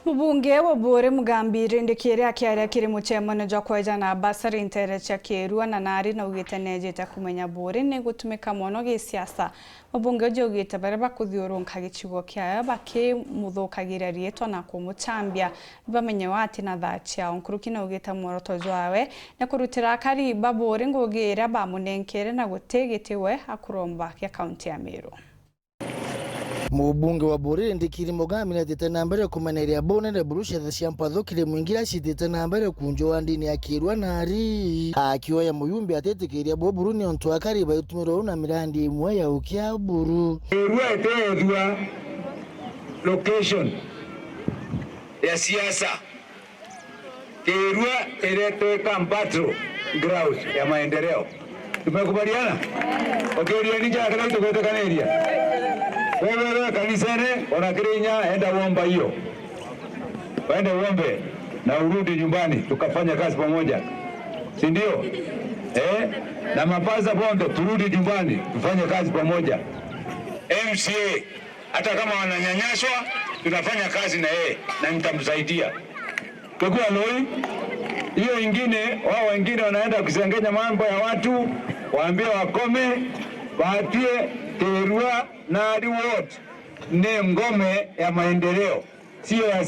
Mbunge wa Bore Mugambire ndikire akiaria kiri muchemano jwa kwejana basari intere cha Kirua na nari na ugite nejete kumenya Bore ni gutumika mono gisiasa. Mbunge ujo ugite bare bakuthiurunka gicigo kiaya bakimuthukagira rietwa na kumuchambia bamenye wati na thachi ya onkuruki na ugite muoroto jwawe na kurutira kariba Bore ngugira bamunenkere na gutegetiwe akuromba ya kaunti ya Meru. Mbunge wa Bore ndikiri Mugambi natete nambere kumaneria bonere burusha zashampatho kile mwingira shitete nambere kunjoa ndini ya Kirua nari akiwa ya muyumbi atetekeria bo Buruni onto akariba utumiro na mirandi imwe ya ukia buru Kirua etethua location ya siasa. Kirua ereteka mpatro ground ya maendeleo. Tumekubaliana? Okeria nija kana itokote kaneria. Wewe kanisani wanakirinya enda uomba hiyo. Waende uombe na urudi nyumbani tukafanya kazi pamoja. Si ndio? Na mapaza bondo turudi nyumbani tufanye kazi pamoja. MCA hata kama wananyanyashwa tunafanya kazi na yeye na nitamsaidia. Kwa loi hiyo ingine wao wengine wanaenda kusengenya mambo ya watu waambie wakome waatie Kirua na reward ni ngome ya maendeleo sio ya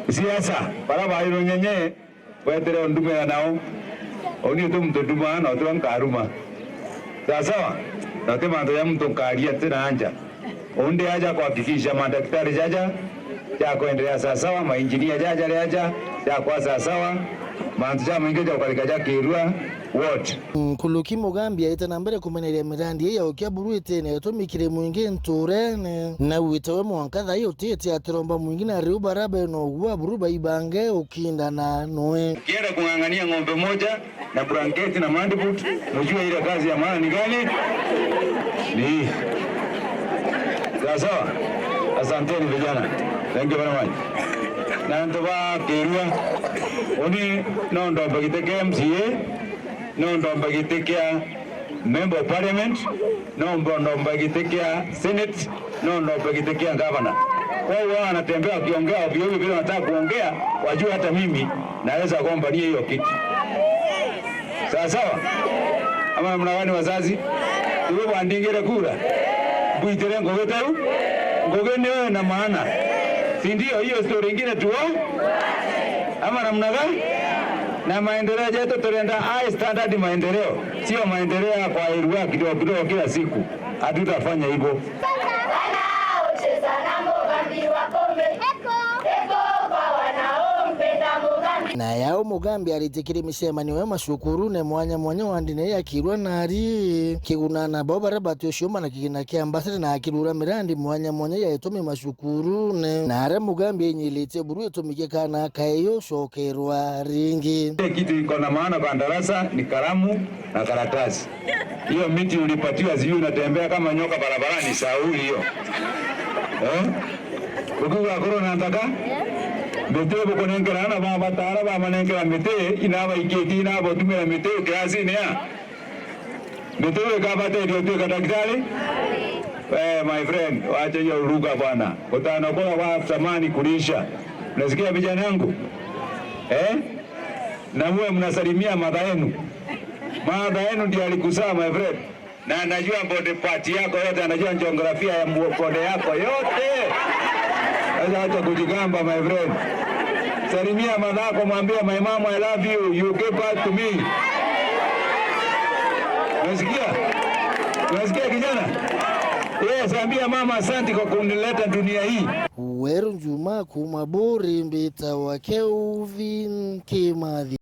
siasa baraba hilo nyenye wetere ndume ya nao oni tu mtu nduma na watu nkaruma sawa na tema ndo ya mtu karia tena anja onde haja kuhakikisha madaktari jaja ya kuendelea sawa mainjinia jaja ya kwa sawa manza mwingeja ukalikaja Kirua what Kuluki Mugambi aita nambere kumeneria mirandi ya ukia buru itene yatomikire mwinge nturene na witawe mwankatha iyo tete atiromba mwingine ariu barabe no gwa buru baibange ukinda na noe kienda kungangania ng'ombe moja na blanketi na mandiput mjue ile kazi ya maana ni gani ni sawa. Asanteni vijana, thank you very much. Na ndoba Kirua oni no ndo bagiteke MCA no ndo bagitekia member of parliament no ndo bagitekia senate no ndo bagitekia governor. Wao wanatembea wakiongea ovyo ovyo bila nataka kuongea wajue hata mimi naweza kugombania hiyo kitu. Sawa ama mnawani wazazi wewe andingere kura buitere ngogetaru ngogene na maana si ndio hiyo story nyingine tu ama namna gani na maendeleo yetu tunaenda high standard maendeleo sio maendeleo kwa Kirua kidogo kila siku hatutafanya hivyo. Na yao Mugambi alitikiri misemani we mashukuru ne mwanya wandine ya Kirua nari kigunana bobara batyoshoma na kigina kiambasire na Kirura mirandi mwanya ya etomi mashukuru ne nare Mugambi yenyilete buru etomike kana kayo shokerwa ringi kitu iko na maana kwa darasa ni kalamu na karatasi. Hiyo miti ulipatiwa ziyu unatembea kama nyoka barabarani sauli hiyo. Ukuwa corona ndaka mete bukonengera na baba tara baba manengera mete inaba iketi inaba tumira mete kiasi ne ya mete kabate ndio tu daktari my friend waache hiyo ruga bwana kutana kwa wa samani kulisha unasikia vijana wangu na mwe mnasalimia madha yenu ndiye alikuzaa my friend na anajua body part yako yote anajua jiografia ya body yako yote. Acha kujigamba my friend. Salimia madhako mwambie my mom I love you, you give back to me. Unasikia kijana? Yes, ambia mama asante kwa kunileta dunia hii. Weru Juma kumaburi mbita wake uvi kimadhi.